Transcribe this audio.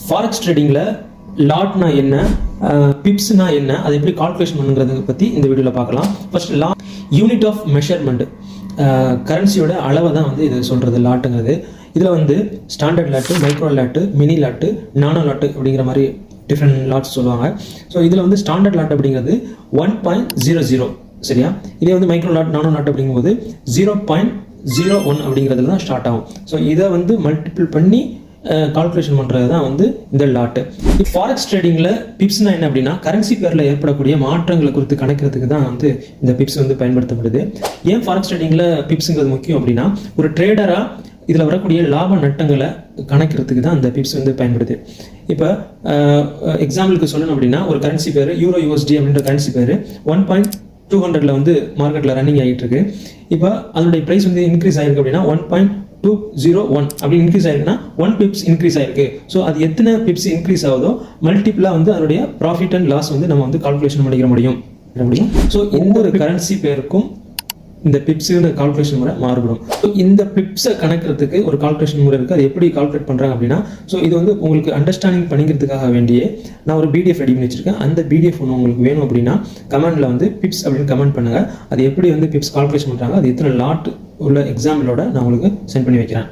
Forex ட்ரேடிங்கில் லாட்னா என்ன, பிப்ஸ்னா என்ன, அதை எப்படி கால்குலேஷன் பண்ணுங்கிறத பற்றி இந்த வீடியோவில் பார்க்கலாம். ஃபர்ஸ்ட் யூனிட் ஆஃப் மெஷர்மெண்ட், கரன்சியோட அளவை தான் வந்து இது சொல்கிறது லாட்டுங்கிறது. இதில் வந்து standard lot, micro lot, mini lot, nano lot அப்படிங்கிற மாதிரி டிஃப்ரெண்ட் லாட்ஸ் சொல்லுவாங்க. ஸோ இதில் வந்து ஸ்டாண்டர்ட் லாட் அப்படிங்கிறது 1.00, சரியா. இதே வந்து மைக்ரோ லாட், நானோ லாட் அப்படிங்கும்போது 0.01 அப்படிங்கிறதுல தான் ஸ்டார்ட் ஆகும். ஸோ இதை வந்து மல்டிபிள் பண்ணி கால்குலேஷன் பண்ணுறது தான் வந்து இந்த லாட்டு. ஃபாரெக்ஸ் ட்ரேடிங்கில் பிப்ஸ்னா என்ன அப்படின்னா, கரன்சி பேரில் ஏற்படக்கூடிய மாற்றங்களை குறித்து கணக்கிறதுக்கு தான் வந்து இந்த பிப்ஸ் வந்து பயன்படுத்தப்படுது. ஏன் ஃபாரெக்ஸ் ட்ரேடிங்கில் பிப்ஸுங்கிறது முக்கியம் அப்படின்னா, ஒரு ட்ரேடராக இதில் வரக்கூடிய லாப நட்டங்களை கணக்கிறதுக்கு தான் இந்த பிப்ஸ் வந்து பயன்படுது. இப்போ எக்ஸாம்பிளுக்கு சொல்லணும் அப்படின்னா, ஒரு கரன்சி பேர் யூரோ யூஎஸ்டி அப்படின்ற கரன்சி பேர் 1.200 வந்து மார்க்கெட்டில் ரன்னிங் ஆகிட்டு இருக்கு. இப்போ அதனுடைய ப்ரைஸ் வந்து இன்க்ரீஸ் ஆகிருக்கு அப்படின்னா 1.201 அப்படி இன்க்ரீஸ் ஆயிருக்குன்னா 1 பிப்ஸ் இன்க்ரீஸ் ஆயிருக்கு. ஸோ அது எத்தனை பிப்ஸ் இன்க்ரீஸ் ஆகுதோ மல்டிபிளாக வந்து அதனுடைய ப்ராஃபிட் அண்ட் லாஸ் வந்து நம்ம வந்து கால்குலேஷன் பண்ணிக்க முடியும். ஸோ இந்த ஒரு கரன்சி பேருக்கும் இந்த பிப்ஸுங்கிற கால்குலேஷன் முறை மாறுபடும். ஸோ இந்த பிப்ஸை கணக்கிறதுக்கு ஒரு கால்குலேஷன் முறை இருக்குது. அது எப்படி கால்குலேட் பண்ணுறாங்க அப்படின்னா, ஸோ இது வந்து உங்களுக்கு அண்டர்ஸ்டாண்டிங் பண்ணிக்கிறதுக்காக வேண்டியே நான் ஒரு பிடிஎஃப் ரெடி பண்ணி வச்சிருக்கேன். அந்த பிடிஎஃப் ஒன்று உங்களுக்கு வேணும் அப்படின்னா கமெண்ட்ல வந்து பிப்ஸ் அப்படின்னு கமெண்ட் பண்ணுங்கள். அது எப்படி வந்து பிப்ஸ் கால்குலேஷன் பண்ணுறாங்க, அது எத்தனை லாட் உள்ள எக்ஸாம்பிளோட நான் உங்களுக்கு சென்ட் பண்ணி வைக்கிறேன்.